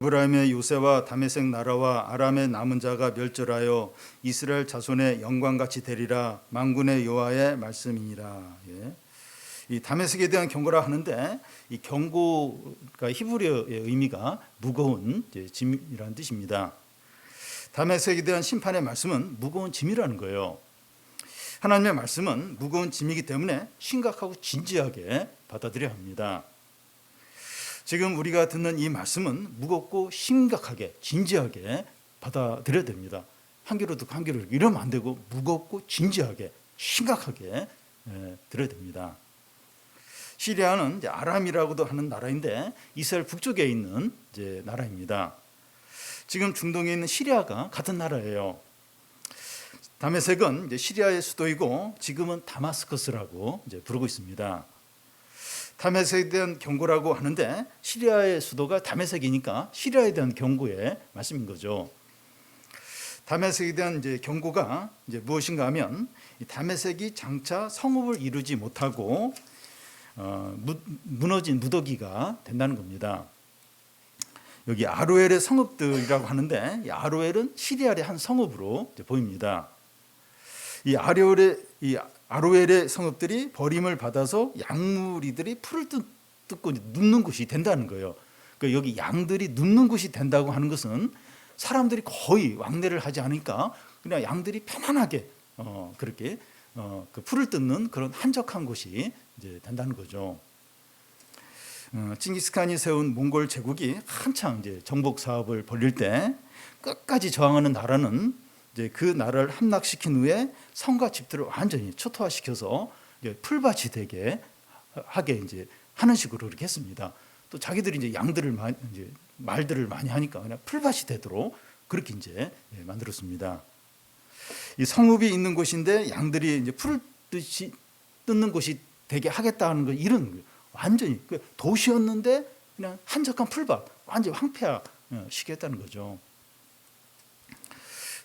에브라임의 요새와 다메섹 나라와 아람의 남은 자가 멸절하여 이스라엘 자손의 영광같이 되리라. 만군의 여호와의 말씀이니라. 예. 이 다메섹에 대한 경고라 하는데, 이 경고가 히브리어의 의미가 무거운 짐이라는 뜻입니다. 다메섹에 대한 심판의 말씀은 무거운 짐이라는 거예요. 하나님의 말씀은 무거운 짐이기 때문에 심각하고 진지하게 받아들여야 합니다. 지금 우리가 듣는 이 말씀은 무겁고 심각하게 진지하게 받아들여야 됩니다. 한 귀로 듣고 한 귀로 이러면 안 되고 무겁고 진지하게 심각하게 들어야 됩니다. 시리아는 이제 아람이라고도 하는 나라인데 이스라엘 북쪽에 있는 이제 나라입니다. 지금 중동에 있는 시리아가 같은 나라예요. 다메섹은 이제 시리아의 수도이고 지금은 다마스커스라고 이제 부르고 있습니다. 다메섹에 대한 경고라고 하는데 시리아의 수도가 다메섹이니까 시리아에 대한 경고의 말씀인 거죠. 다메섹에 대한 이제 경고가 이제 무엇인가 하면 이 다메섹이 장차 성읍을 이루지 못하고 무너진 무더기가 된다는 겁니다. 여기 아로엘의 성읍들이라고 하는데 이 아로엘은 시리아의 한 성읍으로 보입니다. 이 아로엘의 성읍들이 버림을 받아서 양무리들이 풀을 뜯고 눕는 곳이 된다는 거예요. 그러니까 여기 양들이 눕는 곳이 된다고 하는 것은 사람들이 거의 왕래를 하지 않으니까 그냥 양들이 편안하게 그렇게 그 풀을 뜯는 그런 한적한 곳이 이제 된다는 거죠. 칭기스칸이 세운 몽골 제국이 한창 이제 정복 사업을 벌일 때 끝까지 저항하는 나라는 이제 그 나라를 함락시킨 후에 성과 집들을 완전히 초토화시켜서 이제 풀밭이 되게 하게 이제 하는 식으로 그렇게 했습니다. 또 자기들이 이제 양들을 이제 말들을 많이 하니까 그냥 풀밭이 되도록 그렇게 이제 만들었습니다. 이 성읍이 있는 곳인데 양들이 이제 풀을 뜯는 곳이 되게 하겠다는 거 이런 완전히 도시였는데 그냥 한적한 풀밭 완전히 황폐화시키게 했다는 거죠.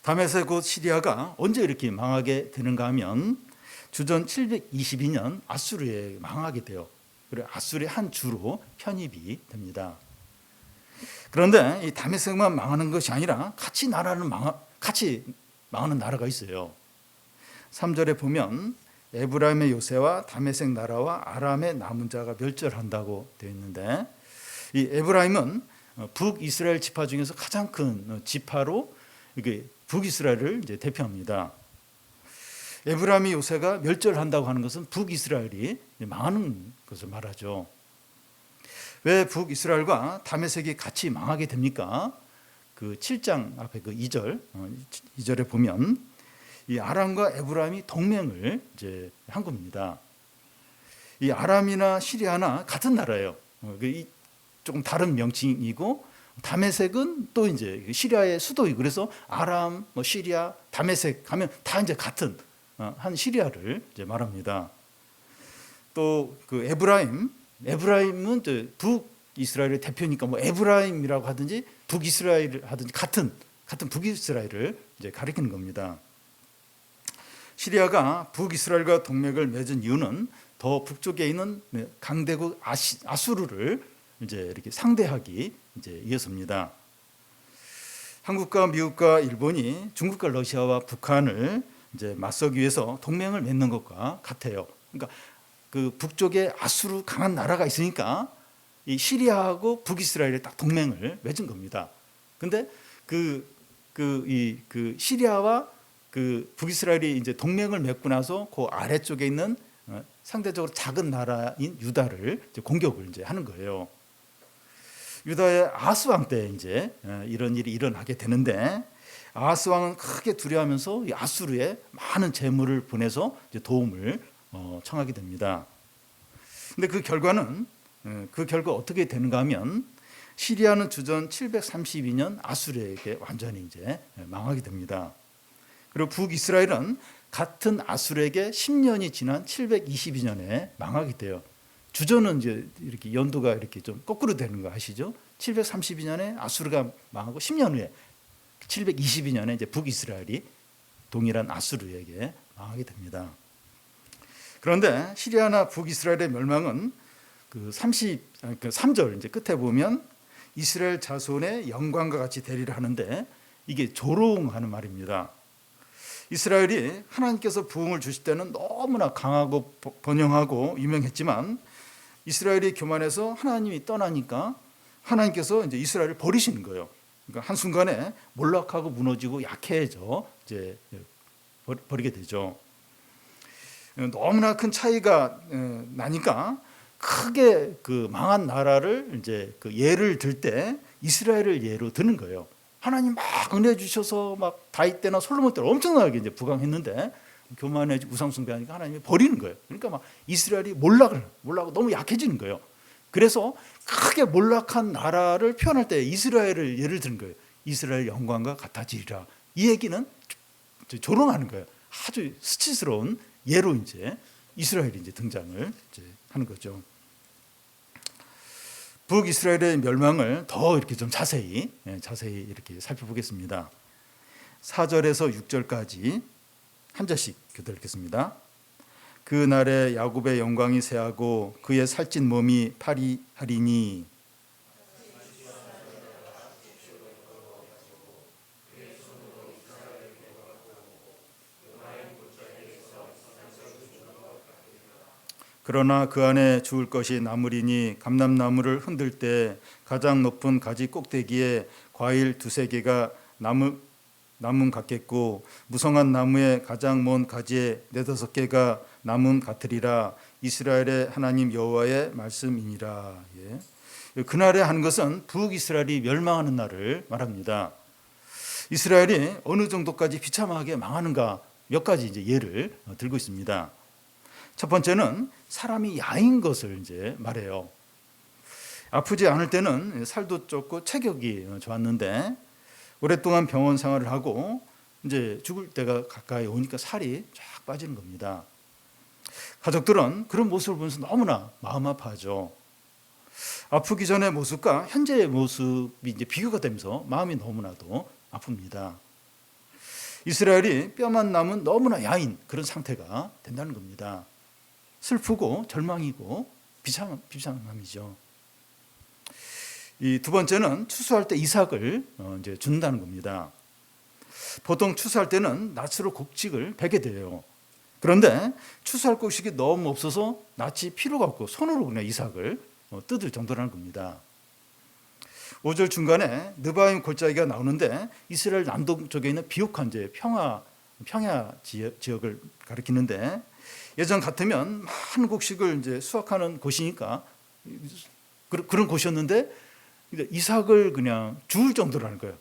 다메섹 곧 시리아가 언제 이렇게 망하게 되는가 하면 주전 722년 아수르에 망하게 돼요. 그리고 아수르의 한 주로 편입이 됩니다. 그런데 이 다메섹만 망하는 것이 아니라 같이 망하는 나라가 있어요. 3절에 보면 에브라임의 요새와 다메섹 나라와 아람의 남은 자가 멸절한다고 되어 있는데, 이 에브라임은 북이스라엘 지파 중에서 가장 큰 지파로 이게 북이스라엘을 이제 대표합니다. 에브라임의 요새가 멸절한다고 하는 것은 북이스라엘이 망하는 것을 말하죠. 왜 북이스라엘과 다메섹이 같이 망하게 됩니까? 그 7장 앞에 그 2절에 보면 이 아람과 에브라임이 동맹을 이제 한 겁니다. 이 아람이나 시리아나 같은 나라예요. 조금 다른 명칭이고 다메섹은 또 이제 시리아의 수도이고 그래서 아람, 시리아, 다메섹 하면 다 이제 같은 한 시리아를 이제 말합니다. 또 그 에브라임은 북이스라엘의 대표니까 뭐 에브라임이라고 하든지 북이스라엘을 하든지 같은 북이스라엘을 이제 가리키는 겁니다. 시리아가 북이스라엘과 동맹을 맺은 이유는 더 북쪽에 있는 강대국 아수르를 이제 이렇게 상대하기 이제 위해서입니다. 한국과 미국과 일본이 중국과 러시아와 북한을 이제 맞서기 위해서 동맹을 맺는 것과 같아요. 그러니까 그 북쪽에 아수르 강한 나라가 있으니까 이 시리아하고 북이스라엘이 딱 동맹을 맺은 겁니다. 근데 그 시리아와 그 북이스라엘이 이제 동맹을 맺고 나서 그 아래쪽에 있는 상대적으로 작은 나라인 유다를 이제 공격을 이제 하는 거예요. 유다의 아하스 왕 때 이제 이런 일이 일어나게 되는데 아하스 왕은 크게 두려워하면서 아수르에 많은 재물을 보내서 이제 도움을 청하게 됩니다. 근데 그 결과 어떻게 되는가 하면 시리아는 주전 732년 아수르에게 완전히 이제 망하게 됩니다. 그리고 북이스라엘은 같은 아수르에게 10년이 지난 722년에 망하게 돼요. 주전은 이제 이렇게 연도가 이렇게 좀 거꾸로 되는 거 아시죠? 732년에 아수르가 망하고 10년 후에 722년에 이제 북이스라엘이 동일한 아수르에게 망하게 됩니다. 그런데 시리아나 북이스라엘의 멸망은 그 3절 이제 끝에 보면 이스라엘 자손의 영광과 같이 되리라 하는데 이게 조롱하는 말입니다. 이스라엘이 하나님께서 부흥을 주실 때는 너무나 강하고 번영하고 유명했지만 이스라엘이 교만해서 하나님이 떠나니까 하나님께서 이제 이스라엘을 버리시는 거예요. 그러니까 한순간에 몰락하고 무너지고 약해져 이제 버리게 되죠. 너무나 큰 차이가 나니까 크게 그 망한 나라를 이제 그 예를 들 때 이스라엘을 예로 드는 거예요. 하나님 막 은혜 주셔서 막 다윗 때나 솔로몬 때나 엄청나게 이제 부강했는데 교만해 우상 숭배하니까 하나님이 버리는 거예요. 그러니까 막 이스라엘이 몰락하고 너무 약해지는 거예요. 그래서 크게 몰락한 나라를 표현할 때 이스라엘을 예를 드는 거예요. 이스라엘 영광과 같아지리라. 이 얘기는 조롱하는 거예요. 아주 수치스러운 예로 이제 이스라엘이 이제 등장을 이제 하는 거죠. 북이스라엘의 멸망을 더 이렇게 좀 자세히 이렇게 살펴보겠습니다. 4절에서 6절까지 한 절씩 교독 읽겠습니다. 그 날에 야곱의 영광이 쇠하고 그의 살찐 몸이 파리하리니 그러나 그 안에 죽을 것이 나물이니 감람나무를 흔들 때 가장 높은 가지 꼭대기에 과일 두세 개가 나문 같겠고 무성한 나무의 가장 먼 가지에 네다섯 개가 나문 같으리라. 이스라엘의 하나님 여호와의 말씀이니라. 그날에 하는 것은 북이스라엘이 멸망하는 날을 말합니다. 이스라엘이 어느 정도까지 비참하게 망하는가 몇 가지 이제 예를 들고 있습니다. 첫 번째는 사람이 야인 것을 이제 말해요. 아프지 않을 때는 살도 쪘고 체격이 좋았는데 오랫동안 병원 생활을 하고 이제 죽을 때가 가까이 오니까 살이 쫙 빠지는 겁니다. 가족들은 그런 모습을 보면서 너무나 마음 아파하죠. 아프기 전의 모습과 현재의 모습이 이제 비교가 되면서 마음이 너무나도 아픕니다. 이스라엘이 뼈만 남은 너무나 야인 그런 상태가 된다는 겁니다. 슬프고 절망이고 비참함이죠. 이 두 번째는 추수할 때 이삭을 이제 준다는 겁니다. 보통 추수할 때는 낫으로 곡식을 베게 돼요. 그런데 추수할 곡식이 너무 없어서 낫이 필요가 없고 손으로 그냥 이삭을 뜯을 정도라는 겁니다. 5절 중간에 느바임 골짜기가 나오는데 이스라엘 남동쪽에 있는 비옥한 이제 평야 지역을 가리키는데 예전 같으면 많은 곡식을 이제 수확하는 곳이니까 그런 곳이었는데 이삭을 그냥 주울 정도라는 거예요.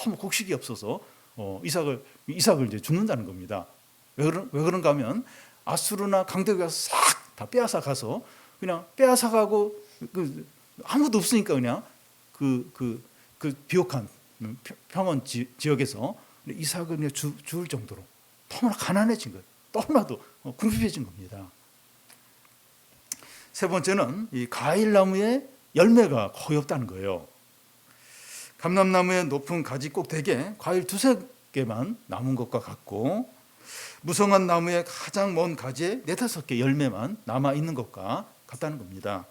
너무 곡식이 없어서 이삭을 이제 죽는다는 겁니다. 왜 그런가 하면 아수르나 강대국이 싹 다 빼앗아 가서 그냥 빼앗아 가고 아무도 없으니까 그냥 그 비옥한 평원 지역에서 이삭을 그냥 주울 정도로 너무나 가난해진 거예요. 너무나도 궁핍해진 겁니다. 세 번째는 이 과일나무에 열매가 거의 없다는 거예요. 감람나무의 높은 가지 꼭대기에 과일 두세 개만 남은 것과 같고 무성한 나무의 가장 먼 가지에 네다섯 개 열매만 남아 있는 것과 같다는 겁니다.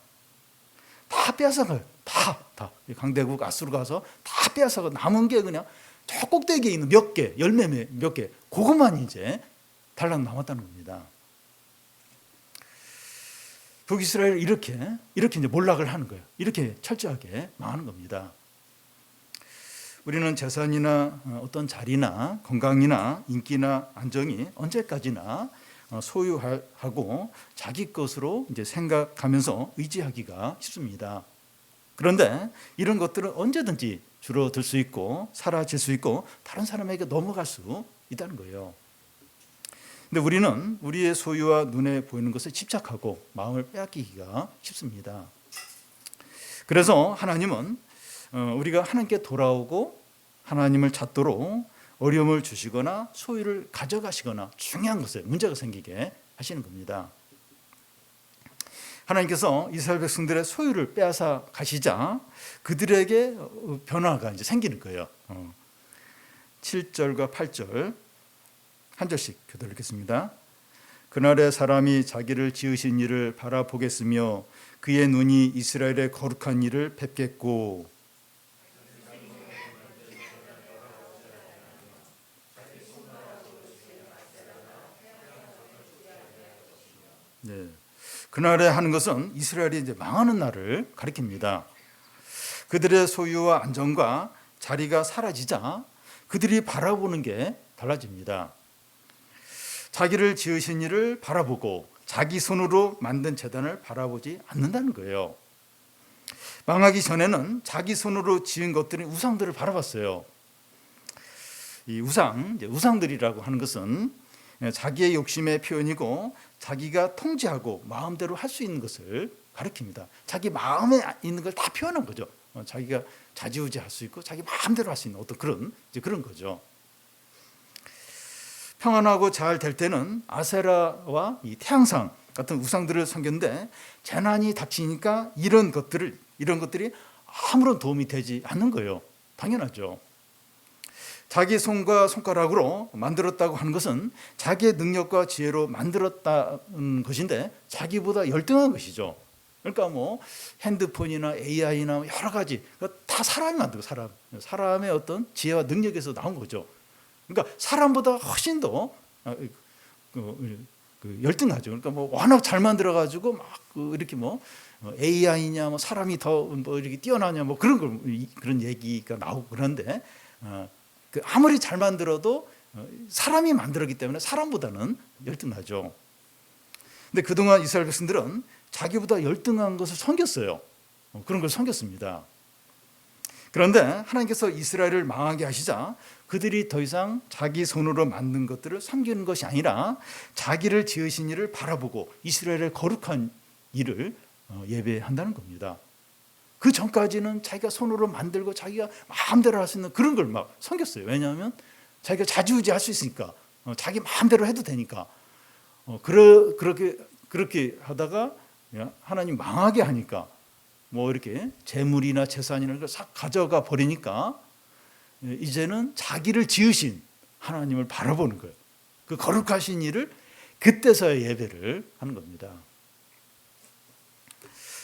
다 빼앗아가요. 다 강대국 아수르 가서 다 빼앗아가 남은 게 그냥 저 꼭대기에 있는 몇 개 열매 몇 개 그것만 이제 달랑 남았다는 겁니다. 북이스라엘 이렇게 이제 몰락을 하는 거예요. 이렇게 철저하게 망하는 겁니다. 우리는 재산이나 어떤 자리나 건강이나 인기나 안정이 언제까지나 소유하고 자기 것으로 이제 생각하면서 의지하기가 쉽습니다. 그런데 이런 것들은 언제든지 줄어들 수 있고 사라질 수 있고 다른 사람에게 넘어갈 수 있다는 거예요. 근데 우리는 우리의 소유와 눈에 보이는 것에 집착하고 마음을 빼앗기기가 쉽습니다. 그래서 하나님은 우리가 하나님께 돌아오고 하나님을 찾도록 어려움을 주시거나 소유를 가져가시거나 중요한 것에 문제가 생기게 하시는 겁니다. 하나님께서 이스라엘 백성들의 소유를 빼앗아 가시자 그들에게 변화가 이제 생기는 거예요. 7절과 8절 한 절씩 교독 읽겠습니다. 그날에 사람이 자기를 지으신 이를 바라보겠으며 그의 눈이 이스라엘의 거룩한 일을 뵙겠고 네. 그날에 하는 것은 이스라엘이 이제 망하는 날을 가리킵니다. 그들의 소유와 안정과 자리가 사라지자 그들이 바라보는 게 달라집니다. 자기를 지으신 이를 바라보고 자기 손으로 만든 재단을 바라보지 않는다는 거예요. 망하기 전에는 자기 손으로 지은 것들이 우상들을 바라봤어요. 이 우상들이라고 하는 것은 자기의 욕심의 표현이고 자기가 통제하고 마음대로 할 수 있는 것을 가리킵니다. 자기 마음에 있는 걸 다 표현한 거죠. 자기가 좌지우지할 수 있고 자기 마음대로 할 수 있는 어떤 그런 거죠. 평안하고 잘 될 때는 아세라와 이 태양상 같은 우상들을 섬겼는데 재난이 닥치니까 이런 것들이 아무런 도움이 되지 않는 거예요. 당연하죠. 자기 손과 손가락으로 만들었다고 하는 것은 자기의 능력과 지혜로 만들었다는 것인데 자기보다 열등한 것이죠. 그러니까 뭐 핸드폰이나 AI나 여러 가지 다 사람이 만들고 사람의 어떤 지혜와 능력에서 나온 거죠. 그러니까 사람보다 훨씬 더 열등하죠. 그러니까 뭐 워낙 잘 만들어가지고 막 이렇게 뭐 AI냐 뭐 사람이 더 뭐 이렇게 뛰어나냐 뭐 그런 얘기가 나오고 그런데 아무리 잘 만들어도 사람이 만들었기 때문에 사람보다는 열등하죠. 근데 그동안 이스라엘 백성들은 자기보다 열등한 것을 섬겼어요. 그런 걸 섬겼습니다. 그런데 하나님께서 이스라엘을 망하게 하시자 그들이 더 이상 자기 손으로 만든 것들을 섬기는 것이 아니라 자기를 지으신 이를 바라보고 이스라엘의 거룩한 일을 예배한다는 겁니다. 그 전까지는 자기가 손으로 만들고 자기가 마음대로 할 수 있는 그런 걸 막 섬겼어요. 왜냐하면 자기가 좌지우지할 수 있으니까 자기 마음대로 해도 되니까 그렇게 하다가 하나님 망하게 하니까 뭐 이렇게 재물이나 재산이나 걸 싹 가져가 버리니까 이제는 자기를 지으신 하나님을 바라보는 거예요. 그 거룩하신 일을 그때서야 예배를 하는 겁니다.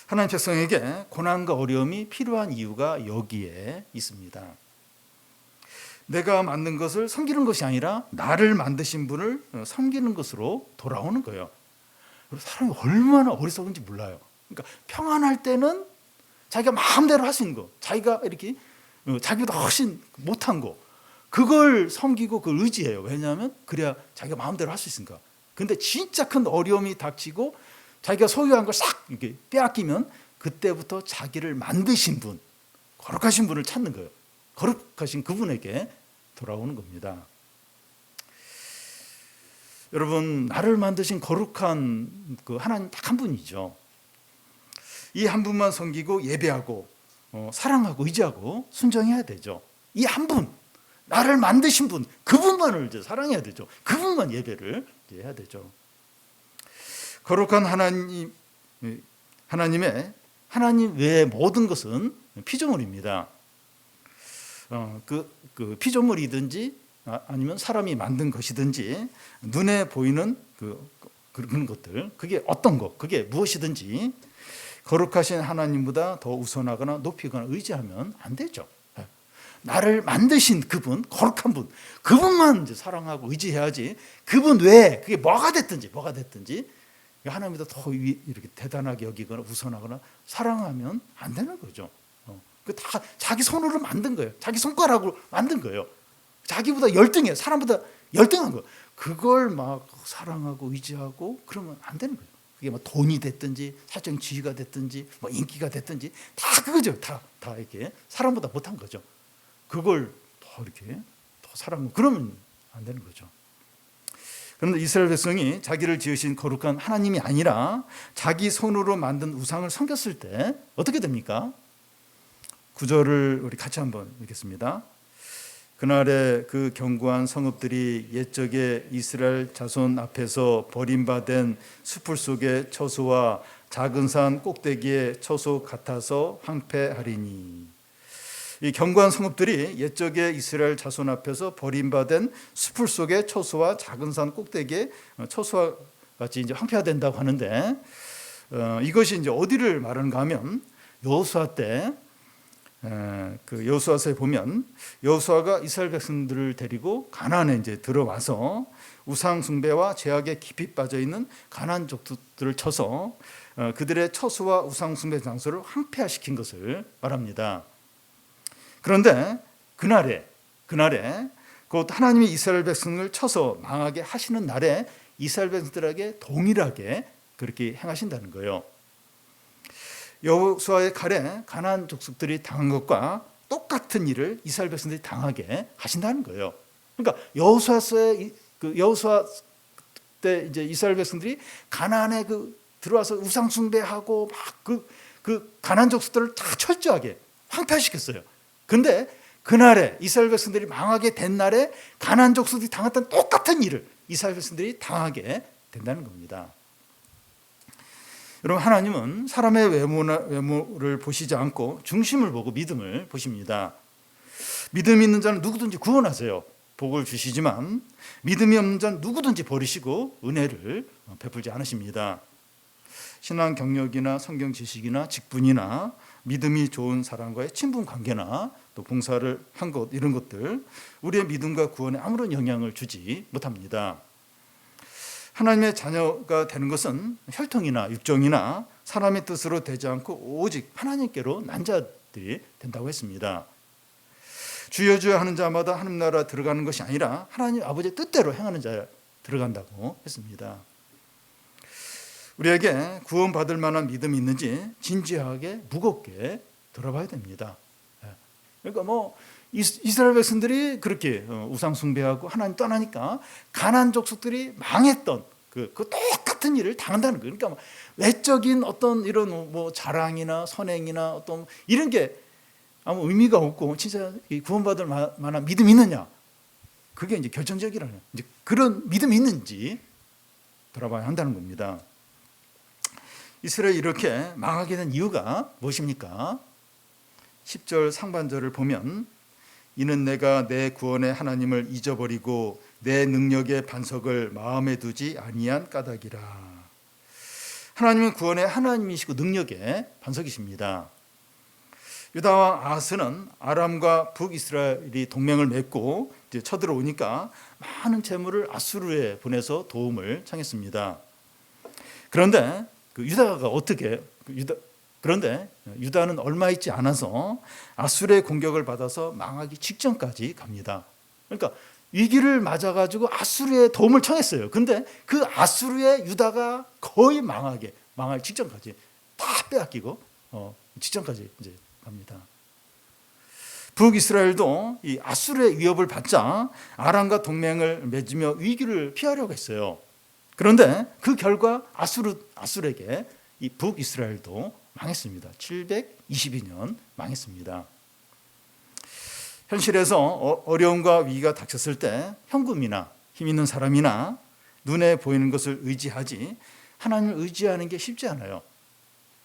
하나님 백성에게 고난과 어려움이 필요한 이유가 여기에 있습니다. 내가 만든 것을 섬기는 것이 아니라 나를 만드신 분을 섬기는 것으로 돌아오는 거예요. 사람이 얼마나 어리석은지 몰라요. 그러니까 평안할 때는 자기가 마음대로 할 수 있는 거, 자기가 이렇게 자기보다 훨씬 못한 거, 그걸 섬기고 그걸 의지해요. 왜냐하면 그래야 자기가 마음대로 할 수 있으니까. 근데 진짜 큰 어려움이 닥치고 자기가 소유한 걸 싹 이렇게 빼앗기면 그때부터 자기를 만드신 분, 거룩하신 분을 찾는 거예요. 거룩하신 그분에게 돌아오는 겁니다. 여러분, 나를 만드신 거룩한 그 하나님 딱 한 분이죠. 이 한 분만 섬기고 예배하고 사랑하고 의지하고 순종해야 되죠. 이 한 분, 나를 만드신 분, 그분만을 이제 사랑해야 되죠. 그분만 예배를 해야 되죠. 거룩한 하나님 외의 모든 것은 피조물입니다. 그 피조물이든지 아니면 사람이 만든 것이든지 눈에 보이는 그런 것들, 그게 어떤 것, 그게 무엇이든지 거룩하신 하나님보다 더 우선하거나 높이거나 의지하면 안 되죠. 나를 만드신 그분, 거룩한 분, 그분만 이제 사랑하고 의지해야지. 그분 외에 그게 뭐가 됐든지 하나님보다 더 이렇게 대단하게 여기거나 우선하거나 사랑하면 안 되는 거죠. 그 다 자기 손으로 만든 거예요. 자기 손가락으로 만든 거예요. 자기보다 열등해, 사람보다 열등한 거. 그걸 막 사랑하고 의지하고 그러면 안 되는 거예요. 그게 뭐 돈이 됐든지 사적인 지위가 됐든지 뭐 인기가 됐든지 다 그거죠. 다 이렇게 사람보다 못한 거죠. 그걸 더 이렇게 더 사랑하고 그러면 안 되는 거죠. 그런데 이스라엘 백성이 자기를 지으신 거룩한 하나님이 아니라 자기 손으로 만든 우상을 섬겼을 때 어떻게 됩니까? 9절을 우리 같이 한번 읽겠습니다. 그날에 그 견고한 성읍들이 옛적의 이스라엘 자손 앞에서 버림받은 숲을 속의 처소와 작은 산 꼭대기의 처소 같아서 황폐하리니. 이 견고한 성읍들이 옛적의 이스라엘 자손 앞에서 버림받은 숲을 속의 처소와 작은 산 꼭대기의 처소와 같이 이제 황폐화된다고 하는데 이것이 이제 어디를 말하는가 하면 여호수아 때 그 여호수아서에 보면 여호수아가 이스라엘 백성들을 데리고 가나안에 이제 들어와서 우상 숭배와 죄악에 깊이 빠져 있는 가나안 족들을 쳐서 그들의 처소와 우상 숭배 장소를 황폐화시킨 것을 말합니다. 그런데 그날에 곧 하나님이 이스라엘 백성을 쳐서 망하게 하시는 날에 이스라엘 백성들에게 동일하게 그렇게 행하신다는 거예요. 여호수아의 칼에 가나안 족속들이 당한 것과 똑같은 일을 이스라엘 백성들이 당하게 하신다는 거예요. 그러니까 여호수아 때 이제 이스라엘 백성들이 가나안에 들어와서 우상 숭배하고 막 그 가나안 족속들을 다 철저하게 황폐화시켰어요. 근데 그날에 이스라엘 백성들이 망하게 된 날에 가나안 족속들이 당했던 똑같은 일을 이스라엘 백성들이 당하게 된다는 겁니다. 여러분, 하나님은 사람의 외모를 보시지 않고 중심을 보고 믿음을 보십니다. 믿음이 있는 자는 누구든지 구원하세요. 복을 주시지만 믿음이 없는 자는 누구든지 버리시고 은혜를 베풀지 않으십니다. 신앙 경력이나 성경 지식이나 직분이나 믿음이 좋은 사람과의 친분 관계나 또 봉사를 한 것, 이런 것들 우리의 믿음과 구원에 아무런 영향을 주지 못합니다. 하나님의 자녀가 되는 것은 혈통이나 육정이나 사람의 뜻으로 되지 않고 오직 하나님께로 난 자들이 된다고 했습니다. 주여 주여 하는 자마다 하나님 나라 들어가는 것이 아니라 하나님 아버지의 뜻대로 행하는 자에 들어간다고 했습니다. 우리에게 구원받을 만한 믿음이 있는지 진지하게 무겁게 들어봐야 됩니다. 그러니까 이스라엘 백성들이 그렇게 우상 숭배하고 하나님 떠나니까 가나안 족속들이 망했던 그 똑같은 일을 당한다는 거예요. 그러니까 외적인 어떤 이런 자랑이나 선행이나 어떤 이런 게 아무 의미가 없고 진짜 구원받을 만한 믿음이 있느냐? 그게 이제 결정적이라는 이제 그런 믿음이 있는지 돌아봐야 한다는 겁니다. 이스라엘이 이렇게 망하게 된 이유가 무엇입니까? 10절 상반절을 보면 이는 내가 내 구원의 하나님을 잊어버리고 내 능력의 반석을 마음에 두지 아니한 까닭이라. 하나님은 구원의 하나님이시고 능력의 반석이십니다. 유다와 아하스는 아람과 북이스라엘이 동맹을 맺고 이제 쳐들어오니까 많은 재물을 아수르에 보내서 도움을 청했습니다. 그런데 유다는 얼마 있지 않아서 아수르의 공격을 받아서 망하기 직전까지 갑니다. 그러니까 위기를 맞아가지고 아수르의 도움을 청했어요. 근데 그 아수르의 유다가 거의 망할 직전까지 다 빼앗기고 직전까지 이제 갑니다. 북이스라엘도 이 아수르의 위협을 받자 아람과 동맹을 맺으며 위기를 피하려고 했어요. 그런데 그 결과 아수르에게 이 북이스라엘도 망했습니다. 722년 망했습니다. 현실에서 어려움과 위기가 닥쳤을 때 현금이나 힘 있는 사람이나 눈에 보이는 것을 의지하지 하나님을 의지하는 게 쉽지 않아요.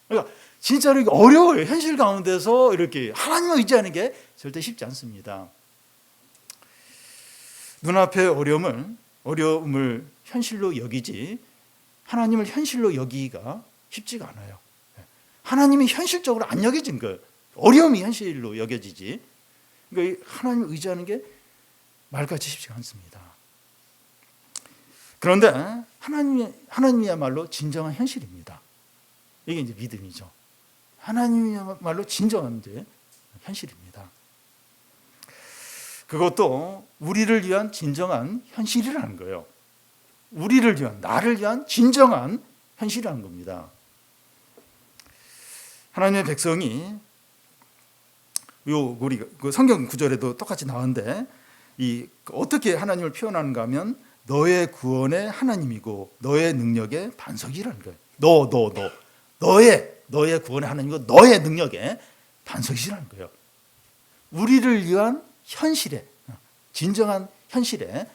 그러니까 진짜로 어려워요. 현실 가운데서 이렇게 하나님을 의지하는 게 절대 쉽지 않습니다. 눈앞의 어려움을 현실로 여기지 하나님을 현실로 여기기가 쉽지가 않아요. 하나님이 현실적으로 안 여겨진 거예요. 어려움이 현실로 여겨지지. 그러니까 하나님을 의지하는 게 말같이 쉽지가 않습니다. 그런데 하나님이야말로 진정한 현실입니다. 이게 이제 믿음이죠. 하나님이야말로 진정한 이제 현실입니다. 그것도 우리를 위한 진정한 현실이라는 거예요. 우리를 위한, 나를 위한 진정한 현실이라는 겁니다. 하나님의 백성이 우리 그 성경 구절에도 똑같이 나오는데 어떻게 하나님을 표현하는가 하면 너의 구원의 하나님이고 너의 능력의 반석이라는 거예요. 너의 구원의 하나님이고 너의 능력의 반석이라는 거예요. 우리를 위한 현실에, 진정한 현실에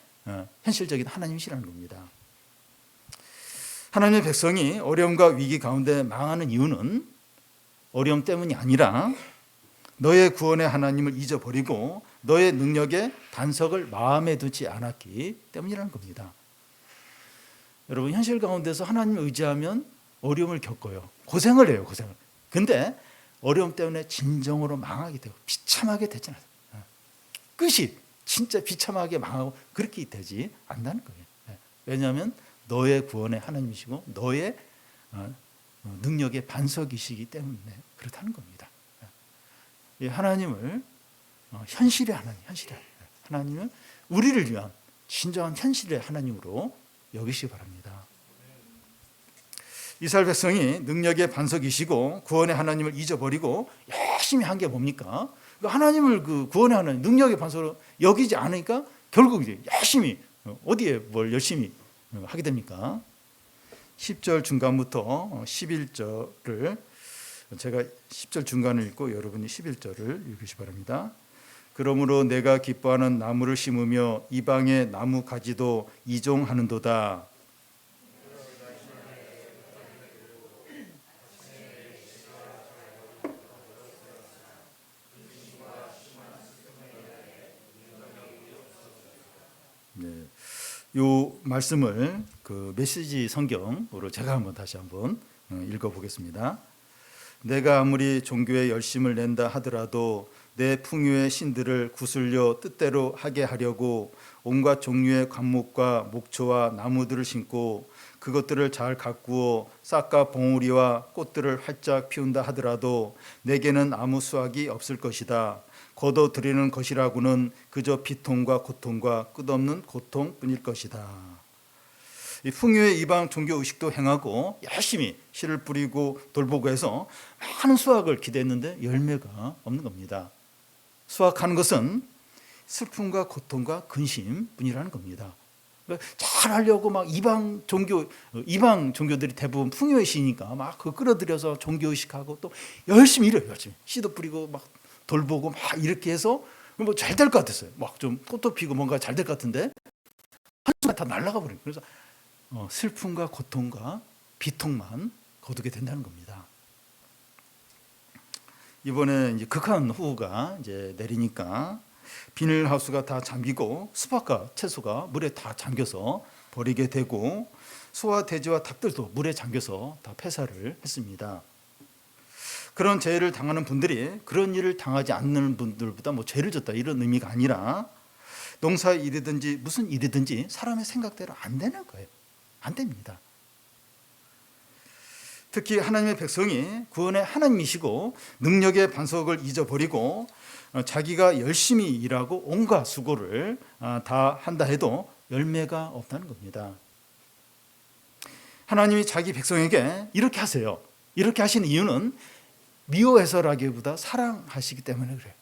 현실적인 하나님이시라는 겁니다. 하나님의 백성이 어려움과 위기 가운데 망하는 이유는 어려움 때문이 아니라 너의 구원의 하나님을 잊어버리고 너의 능력의 반석을 마음에 두지 않았기 때문이라는 겁니다. 여러분, 현실 가운데서 하나님을 의지하면 어려움을 겪어요. 고생을 해요. 근데 어려움 때문에 진정으로 망하게 되고 비참하게 되지 않아요. 끝이 진짜 비참하게 망하고 그렇게 되지 않는다는 거예요. 왜냐하면 너의 구원의 하나님이시고 너의 능력의 반석이시기 때문에 그렇다는 겁니다. 이 하나님을 현실의 하나님, 하나님은 우리를 위한 진정한 현실의 하나님으로 여기시기 바랍니다. 이스라엘 백성이 능력의 반석이시고 구원의 하나님을 잊어버리고 열심히 한 게 뭡니까? 하나님을 그 구원의 하나님, 능력의 반석으로 여기지 않으니까 결국 이제 열심히 어디에 뭘 열심히 하게 됩니까? 10절 중간부터 11절을 제가 10절 중간을 읽고 여러분이 11절을 읽으시 바랍니다. 그러므로 내가 기뻐하는 나무를 심으며 이방의 나무 가지도 이종하는도다. 네, 이 말씀을 그 메시지 성경으로 제가 다시 한번 읽어보겠습니다. 내가 아무리 종교에 열심을 낸다 하더라도 내 풍요의 신들을 구슬려 뜻대로 하게 하려고 온갖 종류의 관목과 목초와 나무들을 심고 그것들을 잘 가꾸어 싹과 봉우리와 꽃들을 활짝 피운다 하더라도 내게는 아무 수확이 없을 것이다. 거둬들이는 것이라고는 그저 비통과 고통과 끝없는 고통뿐일 것이다. 이 풍요의 이방 종교 의식도 행하고 열심히 씨를 뿌리고 돌보고 해서 많은 수확을 기대했는데 열매가 없는 겁니다. 수확하는 것은 슬픔과 고통과 근심뿐이라는 겁니다. 잘 하려고 막 이방 종교들이 대부분 풍요의 시니까 막 그 끌어들여서 종교 의식하고 또 열심히 일해요. 열심히 씨도 뿌리고 막 돌보고 막 이렇게 해서 뭐 잘 될 것 같았어요. 막 좀 꽃도 피고 뭔가 잘 될 것 같은데 한순간 다 날아가 버려요. 그래서 슬픔과 고통과 비통만 거두게 된다는 겁니다. 이번에 이제 극한 호우가 이제 내리니까 비닐하우스가 다 잠기고 수박과 채소가 물에 다 잠겨서 버리게 되고 소와 돼지와 닭들도 물에 잠겨서 다 폐사를 했습니다. 그런 재해를 당하는 분들이 그런 일을 당하지 않는 분들보다 뭐 죄를 졌다 이런 의미가 아니라 농사 일이든지 무슨 일이든지 사람의 생각대로 안 되는 거예요. 안 됩니다. 특히 하나님의 백성이 구원의 하나님이시고 능력의 반석을 잊어버리고 자기가 열심히 일하고 온갖 수고를 다 한다 해도 열매가 없다는 겁니다. 하나님이 자기 백성에게 이렇게 하세요. 이렇게 하시는 이유는 미워해서라기보다 사랑하시기 때문에 그래요.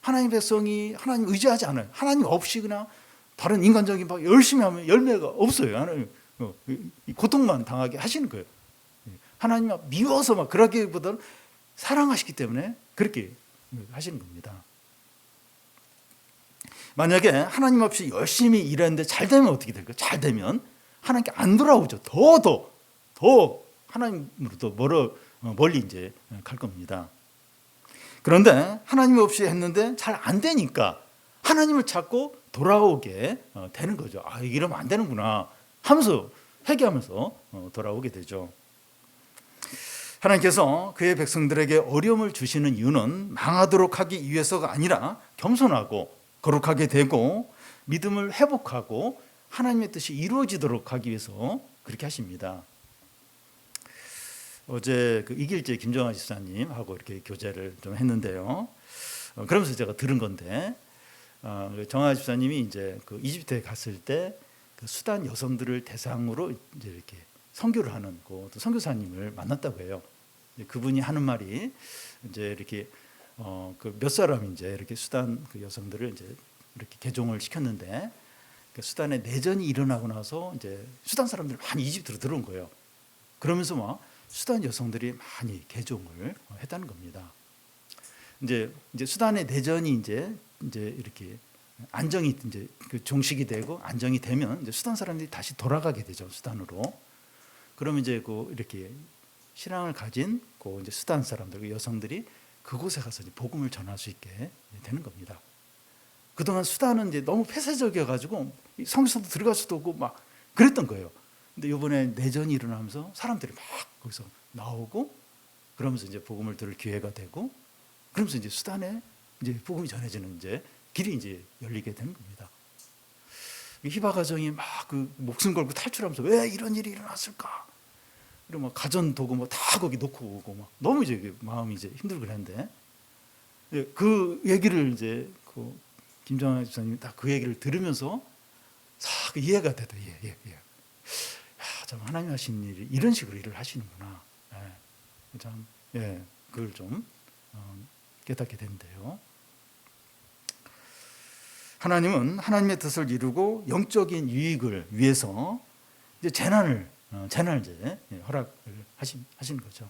하나님 백성이 하나님 의지하지 않아요. 하나님 없이 그냥 다른 인간적인 막 열심히 하면 열매가 없어요. 하나님 고통만 당하게 하시는 거예요. 하나님 미워서 막 그러기보다는 사랑하시기 때문에 그렇게 하시는 겁니다. 만약에 하나님 없이 열심히 일했는데 잘 되면 어떻게 될까요? 잘 되면 하나님께 안 돌아오죠. 더 하나님으로부터 멀리 이제 갈 겁니다. 그런데 하나님 없이 했는데 잘 안 되니까 하나님을 찾고 돌아오게 되는 거죠. 아, 이러면 안 되는구나 하면서 회개하면서 돌아오게 되죠. 하나님께서 그의 백성들에게 어려움을 주시는 이유는 망하도록 하기 위해서가 아니라 겸손하고 거룩하게 되고 믿음을 회복하고 하나님의 뜻이 이루어지도록 하기 위해서 그렇게 하십니다. 어제 그 이길재 김정아 집사님하고 이렇게 교제를 좀 했는데요. 그러면서 제가 들은 건데, 정아 집사님이 이제 그 이집트에 갔을 때 그 수단 여성들을 대상으로 이제 이렇게 선교를 하는 그 선교사님을 만났다고 해요. 그분이 하는 말이 이제 이렇게 그 몇 사람 이제 이렇게 수단 그 여성들을 이제 이렇게 개종을 시켰는데 그 수단에 내전이 일어나고 나서 이제 수단 사람들이 많이 이집트로 들어온 거예요. 그러면서 막 수단 여성들이 많이 개종을 했다는 겁니다. 이제 수단의 내전이 이제 이렇게 안정이 이제 그 종식이 되고 안정이 되면 이제 수단 사람들이 다시 돌아가게 되죠. 수단으로. 그러면 이제 그 이렇게 신앙을 가진 그 이제 수단 사람들, 그 여성들이 그곳에 가서 이제 복음을 전할 수 있게 되는 겁니다. 그동안 수단은 이제 너무 폐쇄적이어가지고 성소도 들어갈 수도 없고 막 그랬던 거예요. 근데 이번에 내전이 일어나면서 사람들이 막 거기서 나오고 그러면서 이제 복음을 들을 기회가 되고 그러면서 이제 수단에 이제 복음이 전해지는 이제 길이 이제 열리게 되는 겁니다. 히바 가정이 막 그 목숨 걸고 탈출하면서 왜 이런 일이 일어났을까? 그리고 막 가전 도구 뭐 다 거기 놓고 오고 막 너무 이제 마음이 이제 힘들고 그랬는데 그 얘기를 이제 그 김정아 집사님이 딱 그 얘기를 들으면서 싹 이해가 되더 예. 참 하나님 하신 일이 이런 식으로 일을 하시는구나. 참 그걸 좀 깨닫게 되는데요. 하나님은 하나님의 뜻을 이루고 영적인 유익을 위해서 이제 재난을 이제 허락을 하신 거죠.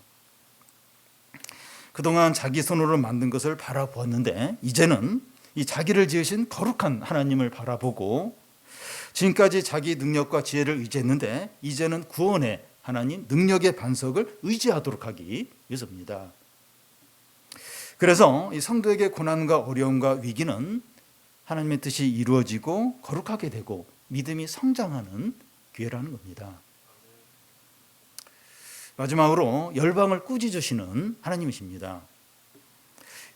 그동안 자기 손으로 만든 것을 바라보았는데 이제는 이 자기를 지으신 거룩한 하나님을 바라보고 지금까지 자기 능력과 지혜를 의지했는데 이제는 구원의 하나님 능력의 반석을 의지하도록 하기 위해서입니다. 그래서 이 성도에게 고난과 어려움과 위기는 하나님의 뜻이 이루어지고 거룩하게 되고 믿음이 성장하는 기회라는 겁니다. 마지막으로 열방을 꾸짖으시는 하나님이십니다.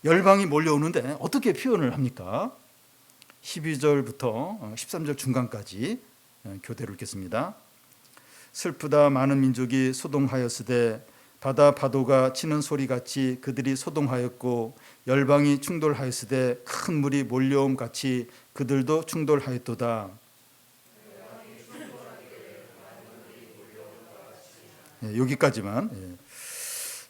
열방이 몰려오는데 어떻게 표현을 합니까? 12절부터 13절 중간까지 교대로 읽겠습니다. 슬프다 많은 민족이 소동하였으되 바다 파도가 치는 소리같이 그들이 소동하였고 열방이 충돌하였으되 큰 물이 몰려옴 같이 그들도 충돌하였도다. 여기까지만.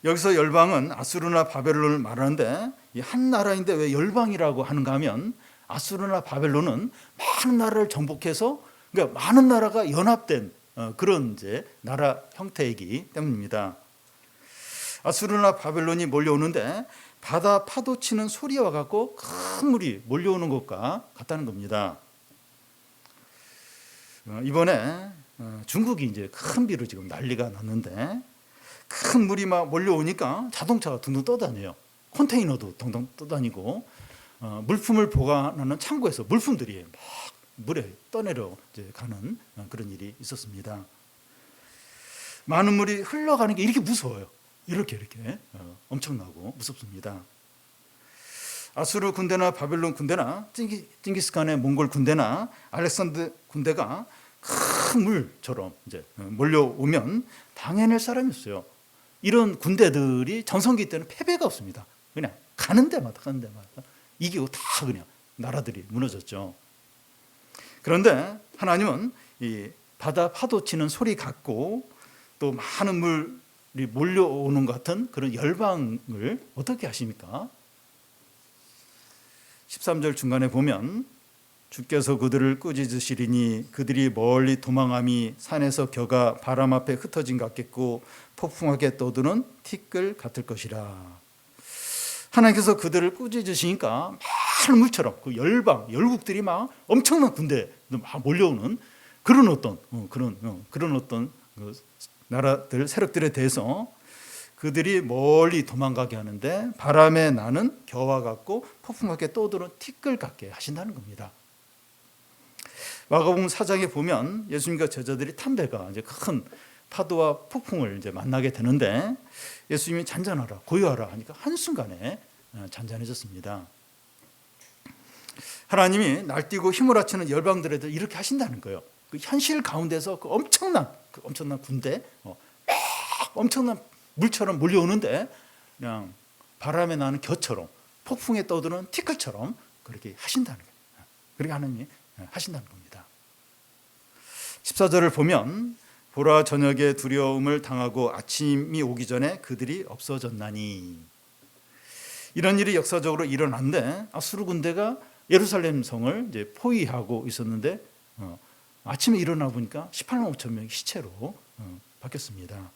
여기서 열방은 아수르나 바벨론을 말하는데 한 나라인데 왜 열방이라고 하는가 하면 아수르나 바벨론은 많은 나라를 정복해서 그러니까 많은 나라가 연합된 그런 이제 나라 형태이기 때문입니다. 아수르나 바벨론이 몰려오는데 바다 파도 치는 소리와 같고 큰 물이 몰려오는 것과 같다는 겁니다. 이번에 중국이 이제 큰 비로 지금 난리가 났는데 큰 물이 막 몰려오니까 자동차가 둥둥 떠다녀요. 컨테이너도 둥둥 떠다니고 물품을 보관하는 창고에서 물품들이 막 물에 떠내려 이제 가는 그런 일이 있었습니다. 많은 물이 흘러가는 게 이렇게 무서워요. 이렇게 엄청나고 무섭습니다. 아수르 군대나 바벨론 군대나 징기스칸의 몽골 군대나 알렉산더 군대가 큰 물처럼 이제 몰려오면 당해낼 사람이 없어요. 이런 군대들이 전성기 때는 패배가 없습니다. 그냥 가는 데마다 이기고 다 그냥 나라들이 무너졌죠. 그런데 하나님은 이 바다 파도 치는 소리 같고 또 많은 물이 몰려오는 것 같은 그런 열방을 어떻게 하십니까? 13절 중간에 보면 주께서 그들을 꾸짖으시리니 그들이 멀리 도망함이 산에서 겨가 바람 앞에 흩어진 것 같겠고 폭풍하게 떠드는 티끌 같을 것이라. 하나님께서 그들을 꾸짖으시니까 많은 물처럼 그 열방, 열국들이 막 엄청난 군대 막 몰려오는 그런 어떤 그 나라들, 세력들에 대해서 그들이 멀리 도망가게 하는데 바람에 나는 겨와 같고 폭풍하게 떠드는 티끌 같게 하신다는 겁니다. 마가복음 4장에 보면 예수님과 제자들이 탄 배가 이제 큰 파도와 폭풍을 이제 만나게 되는데 예수님이 잔잔하라, 고요하라 하니까 한순간에 잔잔해졌습니다. 하나님이 날뛰고 힘을 합치는 열방들에도 이렇게 하신다는 거예요. 그 현실 가운데서 그 엄청난 군대, 엄청난 물처럼 몰려오는데 그냥 바람에 나는 겨처럼 폭풍에 떠드는 티끌처럼 그렇게 하신다는 거예요. 그렇게 하나님이 하신다는 겁니다. 14절을 보면 보라 저녁에 두려움을 당하고 아침이 오기 전에 그들이 없어졌나니. 이런 일이 역사적으로 일어났는데 아수르 군대가 예루살렘 성을 이제 포위하고 있었는데 아침에 일어나 보니까 18만 5천 명이 시체로 바뀌었습니다.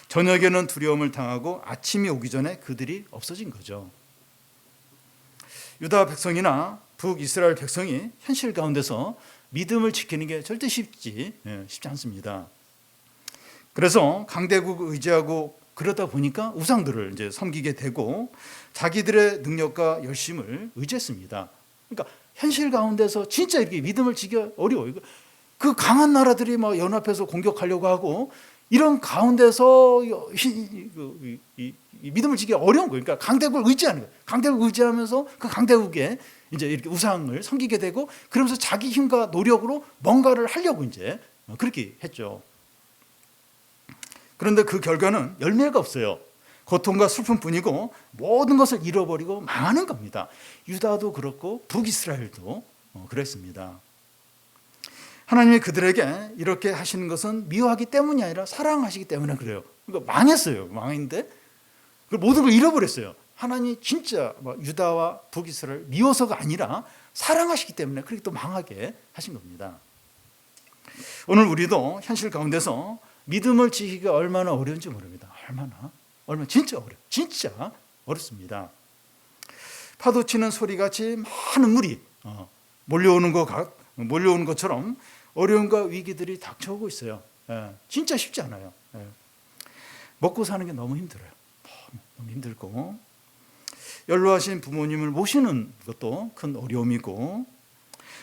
저녁에는 두려움을 당하고 아침이 오기 전에 그들이 없어진 거죠. 유다 백성이나 북이스라엘 백성이 현실 가운데서 믿음을 지키는 게 절대 쉽지 않습니다. 그래서 강대국을 의지하고 그러다 보니까 우상들을 이제 섬기게 되고 자기들의 능력과 열심을 의지했습니다. 그러니까 현실 가운데서 진짜 이렇게 믿음을 지키기 어려워요. 그 강한 나라들이 막 연합해서 공격하려고 하고 이런 가운데서 이 믿음을 지키기 어려운 거예요. 그러니까 강대국을 의지하는 거예요. 강대국을 의지하면서 그 강대국의 이제 이렇게 우상을 섬기게 되고, 그러면서 자기 힘과 노력으로 뭔가를 하려고 이제 그렇게 했죠. 그런데 그 결과는 열매가 없어요. 고통과 슬픔뿐이고 모든 것을 잃어버리고 망하는 겁니다. 유다도 그렇고 북이스라엘도 그랬습니다. 하나님이 그들에게 이렇게 하시는 것은 미워하기 때문이 아니라 사랑하시기 때문에 그래요. 그러니까 망했어요. 망했는데 모든 걸 잃어버렸어요. 하나님이 진짜 유다와 북이스라엘 미워서가 아니라 사랑하시기 때문에 그렇게 또 망하게 하신 겁니다. 오늘 우리도 현실 가운데서 믿음을 지키기가 얼마나 어려운지 모릅니다. 얼마나 진짜 어려워. 진짜 어렵습니다. 파도 치는 소리같이 많은 물이 몰려오는 것처럼 어려움과 위기들이 닥쳐오고 있어요. 진짜 쉽지 않아요. 먹고 사는 게 너무 힘들어요. 너무 힘들고, 연로하신 부모님을 모시는 것도 큰 어려움이고,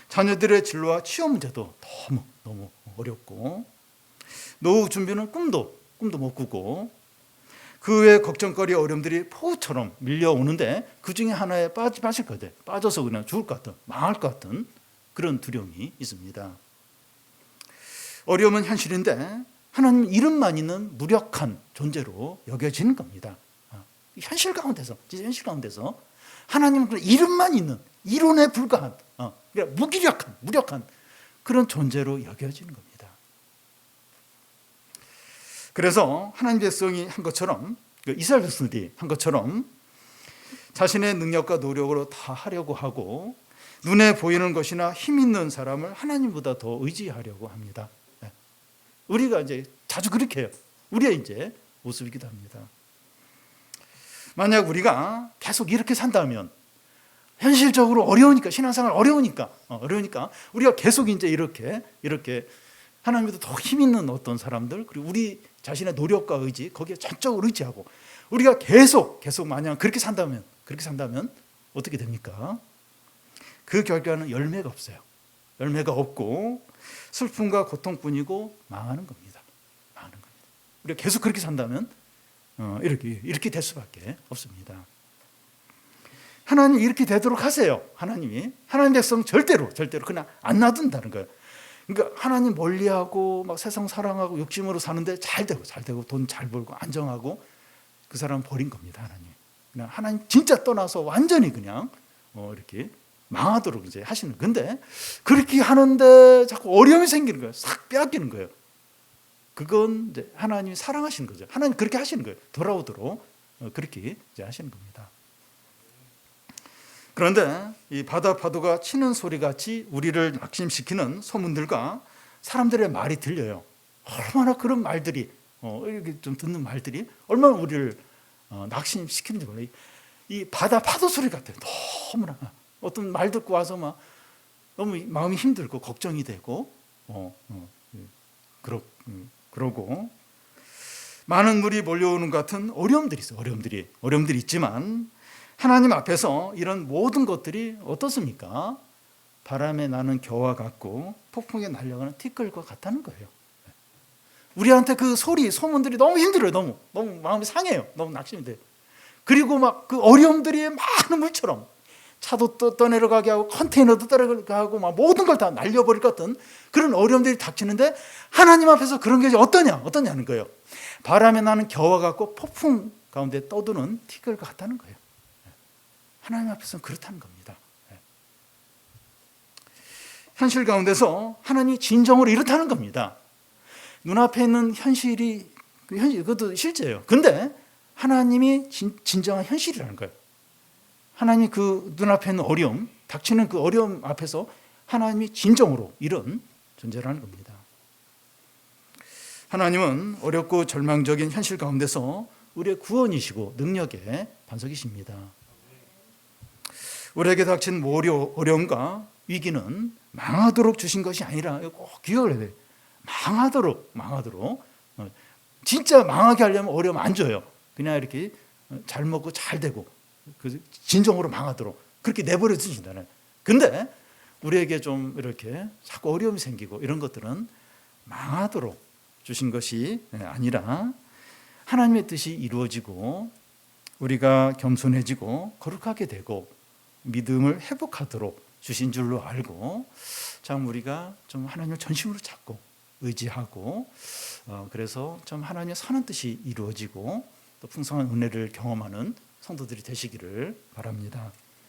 자녀들의 진로와 취업 문제도 너무 어렵고, 노후 준비는 꿈도 못 꾸고, 그 외의 걱정거리 어려움들이 포우처럼 밀려오는데 그 중에 하나에 빠질 것 같아요. 빠져서 그냥 죽을 것 같은, 망할 것 같은 그런 두려움이 있습니다. 어려움은 현실인데 하나님 이름만 있는 무력한 존재로 여겨지는 겁니다. 현실 가운데서 하나님은 그냥 이름만 있는, 이론에 불과한, 그러니까 무력한 그런 존재로 여겨지는 겁니다. 그래서 하나님 백성이 한 것처럼, 이스라엘 백성들이 한 것처럼 자신의 능력과 노력으로 다 하려고 하고, 눈에 보이는 것이나 힘 있는 사람을 하나님보다 더 의지하려고 합니다. 우리가 이제 자주 그렇게 해요. 우리의 이제 모습이기도 합니다. 만약 우리가 계속 이렇게 산다면, 현실적으로 어려우니까, 신앙생활 어려우니까 우리가 계속 이제 이렇게 하나님보다 더 힘 있는 어떤 사람들, 그리고 우리 자신의 노력과 의지, 거기에 전적으로 의지하고 우리가 계속 만약 그렇게 산다면 어떻게 됩니까? 그 결과는 열매가 없어요. 열매가 없고 슬픔과 고통뿐이고 망하는 겁니다. 우리가 계속 그렇게 산다면 이렇게 될 수밖에 없습니다. 하나님 이렇게 되도록 하세요. 하나님 백성 절대로 그냥 안 놔둔다는 거예요. 그러니까 하나님 멀리하고 막 세상 사랑하고 욕심으로 사는데 잘 되고 돈 잘 벌고 안정하고, 그 사람 버린 겁니다. 그냥 하나님 진짜 떠나서 완전히 그냥 이렇게 망하도록 이제 하시는. 근데 그렇게 하는데 자꾸 어려움이 생기는 거예요. 싹 빼앗기는 거예요. 그건 이제 하나님이 사랑하시는 거죠. 하나님 그렇게 하시는 거예요. 돌아오도록 그렇게 이제 하시는 겁니다. 그런데 이 바다 파도가 치는 소리같이 우리를 낙심시키는 소문들과 사람들의 말이 들려요. 얼마나 그런 말들이, 이렇게 좀 듣는 말들이 얼마나 우리를 낙심시키는지 몰라요. 이 바다 파도 소리 같아요. 너무나. 어떤 말 듣고 와서 막 너무 마음이 힘들고 걱정이 되고, 그러고 많은 물이 몰려오는 것 같은 어려움들이 있어요. 어려움들이 있지만 하나님 앞에서 이런 모든 것들이 어떻습니까? 바람에 나는 겨와 같고 폭풍에 날아가는 티끌과 같다는 거예요. 우리한테 그 소문들이 너무 힘들어요. 너무 마음이 상해요. 너무 낙심이 돼요. 그리고 막 그 어려움들이 많은 물처럼 차도 떠내려가게 하고 컨테이너도 떠내려가게 하고 막 모든 걸 다 날려버릴 것 같은 그런 어려움들이 닥치는데, 하나님 앞에서 그런 게 어떠냐는 거예요. 바람에 나는 겨와 같고 폭풍 가운데 떠드는 티끌과 같다는 거예요. 하나님 앞에서는 그렇다는 겁니다. 현실 가운데서 하나님이 진정으로 이렇다는 겁니다. 눈앞에 있는 현실이 그것도 실제예요. 근데 하나님이 진정한 현실이라는 거예요. 하나님이 그 눈앞에 있는 어려움, 닥치는 그 어려움 앞에서 하나님이 진정으로 이런 존재라는 겁니다. 하나님은 어렵고 절망적인 현실 가운데서 우리의 구원이시고 능력의 반석이십니다. 우리에게 닥친 어려움과 위기는 망하도록 주신 것이 아니라, 꼭 기억을 해야 돼요. 망하도록 진짜 망하게 하려면 어려움 안 줘요. 그냥 이렇게 잘 먹고 잘 되고 진정으로 망하도록 그렇게 내버려 두신다는. 근데 우리에게 좀 이렇게 자꾸 어려움이 생기고 이런 것들은 망하도록 주신 것이 아니라 하나님의 뜻이 이루어지고 우리가 겸손해지고 거룩하게 되고 믿음을 회복하도록 주신 줄로 알고, 참 우리가 좀 하나님을 전심으로 찾고 의지하고, 그래서 좀 하나님의 선한 뜻이 이루어지고 또 풍성한 은혜를 경험하는 성도들이 되시기를 바랍니다.